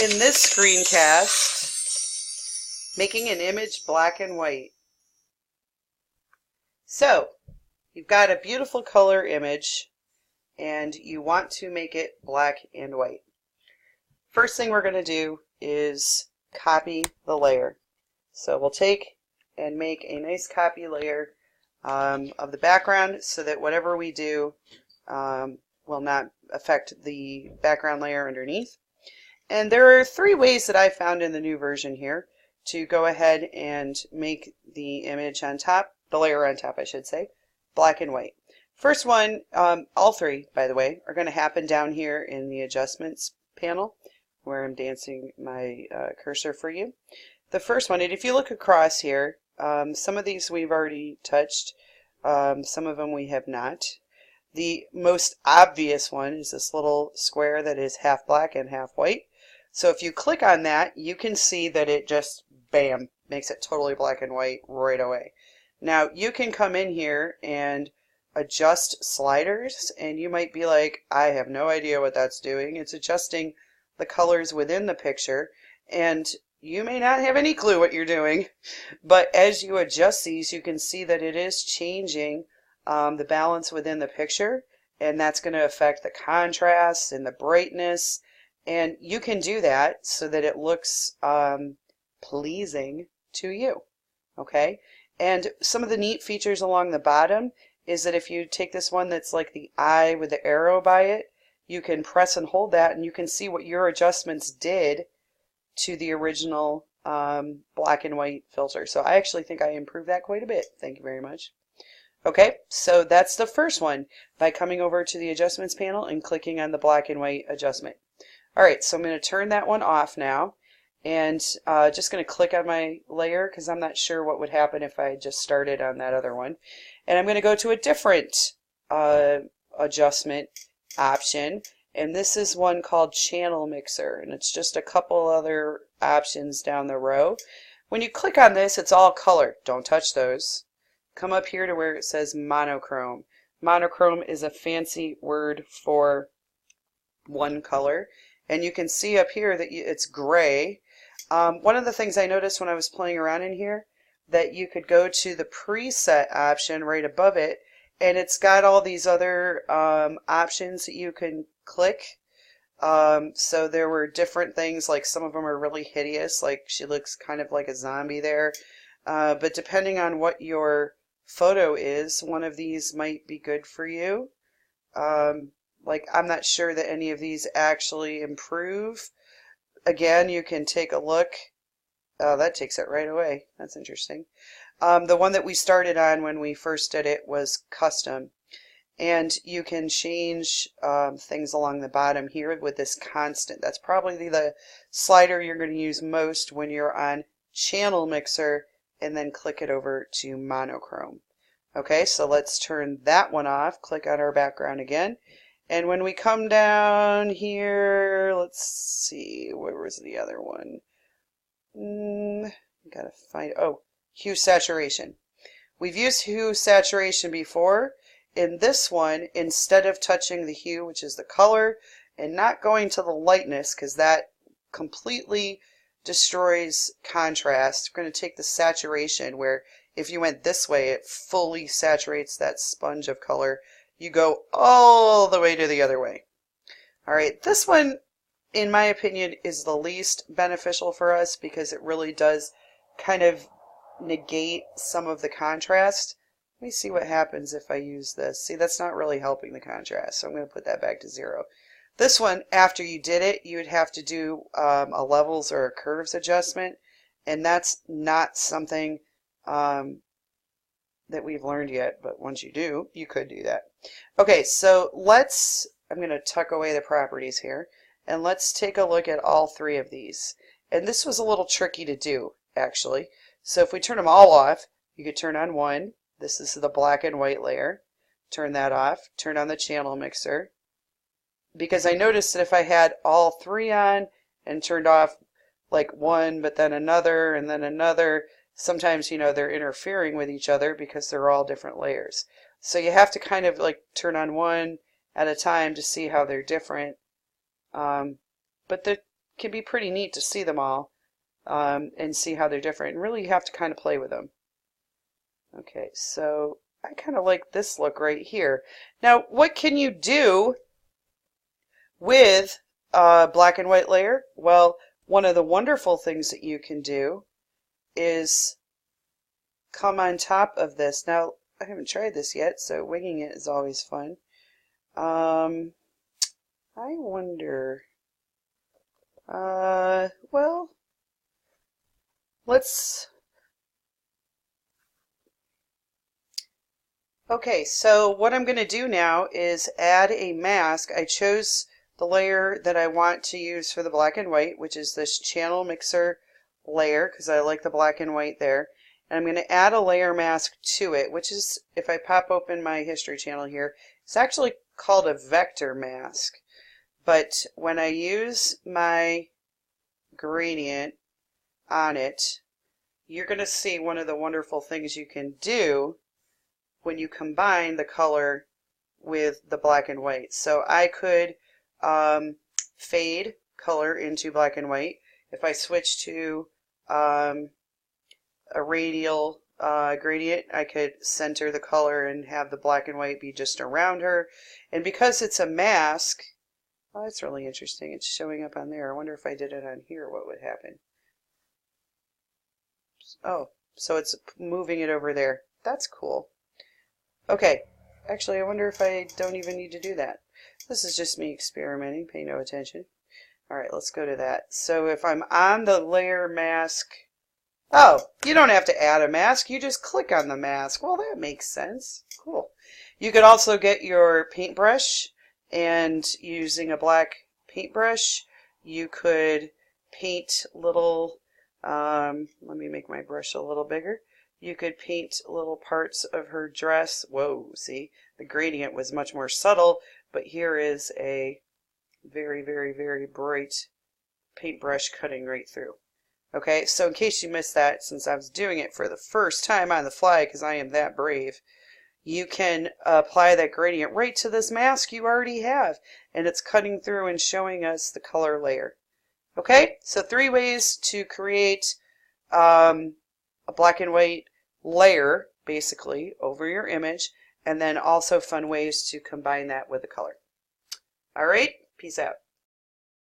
In this screencast, making an image black and white. So, you've got a beautiful color image and you want to make it black and white. First thing we're going to do is copy the layer. So we'll take and make a nice copy layer of the background so that whatever we do will not affect the background layer underneath. And there are three ways that I found in the new version here to go ahead and make the image on top, the layer on top I should say, black and white. First one, all three by the way, are going to happen down here in the adjustments panel where I'm dancing my cursor for you. The first one, and if you look across here, some of these we've already touched, some of them we have not. The most obvious one is this little square that is half black and half white. So if you click on that, you can see that it just, bam, makes it totally black and white right away. Now you can come in here and adjust sliders, and you might be like, I have no idea what that's doing. It's adjusting the colors within the picture, and you may not have any clue what you're doing, but as you adjust these, you can see that it is changing the balance within the picture, and that's going to affect the contrast and the brightness. And you can do that so that it looks pleasing to you, okay? And some of the neat features along the bottom is that if you take this one that's like the eye with the arrow by it, you can press and hold that and you can see what your adjustments did to the original black and white filter. So I actually think I improved that quite a bit. Thank you very much. Okay, so that's the first one by coming over to the adjustments panel and clicking on the black and white adjustment. Alright, so I'm going to turn that one off now, and just going to click on my layer because I'm not sure what would happen if I just started on that other one. And I'm going to go to a different adjustment option, and this is one called Channel Mixer, and it's just a couple other options down the row. When you click on this, it's all color. Don't touch those. Come up here to where it says monochrome. Monochrome is a fancy word for one color. And you can see up here that it's gray. One of the things I noticed when I was playing around in here, that you could go to the preset option right above it, and it's got all these other options that you can click. So there were different things, like some of them are really hideous, like she looks kind of like a zombie there. But depending on what your photo is, one of these might be good for you. Like, I'm not sure that any of these actually improve. Again, you can take a look. Oh, that takes it right away. That's interesting. The one that we started on when we first did it was custom. And you can change things along the bottom here with this constant. That's probably the slider you're going to use most when you're on Channel Mixer, and then click it over to monochrome. Okay, so let's turn that one off. Click on our background again. And when we come down here, let's see, where was the other one? Gotta find, oh, hue saturation. We've used hue saturation before. In this one, instead of touching the hue, which is the color, and not going to the lightness, because that completely destroys contrast, we're going to take the saturation, where if you went this way, it fully saturates that sponge of color. You go all the way to the other way. Alright, this one, in my opinion, is the least beneficial for us because it really does kind of negate some of the contrast. Let me see what happens if I use this. See, that's not really helping the contrast, so I'm going to put that back to 0. This one, after you did it, you would have to do a levels or a curves adjustment, and that's not something that we've learned yet, but once you do, you could do that. Okay, so I'm going to tuck away the properties here, and let's take a look at all three of these. And this was a little tricky to do, actually. So if we turn them all off, you could turn on one. This is the black and white layer. Turn that off. Turn on the channel mixer. Because I noticed that if I had all three on and turned off like one, but then another, and then another, sometimes, you know, they're interfering with each other because they're all different layers. So you have to kind of like turn on one at a time to see how they're different. But they're can be pretty neat to see them all and see how they're different. And really you have to kind of play with them. Okay, so I kind of like this look right here. Now, what can you do with a black and white layer? Well, one of the wonderful things that you can do is come on top of this. Now, I haven't tried this yet, so winging it is always fun. I wonder, well, okay, so what I'm going to do now is add a mask. I chose the layer that I want to use for the black and white, which is this channel mixer layer, because I like the black and white there. And I'm going to add a layer mask to it, which is, if I pop open my history channel here, it's actually called a vector mask. But when I use my gradient on it, you're going to see one of the wonderful things you can do when you combine the color with the black and white. So I could fade color into black and white. If I switch to a radial gradient, I could center the color and have the black and white be just around her. And because it's a mask, oh, that's really interesting. It's showing up on there. I wonder if I did it on here, what would happen? Oh, so it's moving it over there. That's cool. Okay, actually I wonder if I don't even need to do that. This is just me experimenting, pay no attention. Alright, let's go to that. So if I'm on the layer mask, oh, you don't have to add a mask, you just click on the mask. Well, that makes sense. Cool. You could also get your paintbrush, and using a black paintbrush, you could paint little, let me make my brush a little bigger. You could paint little parts of her dress. Whoa, see, the gradient was much more subtle, but here is a very, very, very bright paintbrush cutting right through. Okay, so in case you missed that, since I was doing it for the first time on the fly, because I am that brave, you can apply that gradient right to this mask you already have, and it's cutting through and showing us the color layer. Okay, so 3 ways to create a black and white layer, basically, over your image, and then also fun ways to combine that with the color. All right, peace out.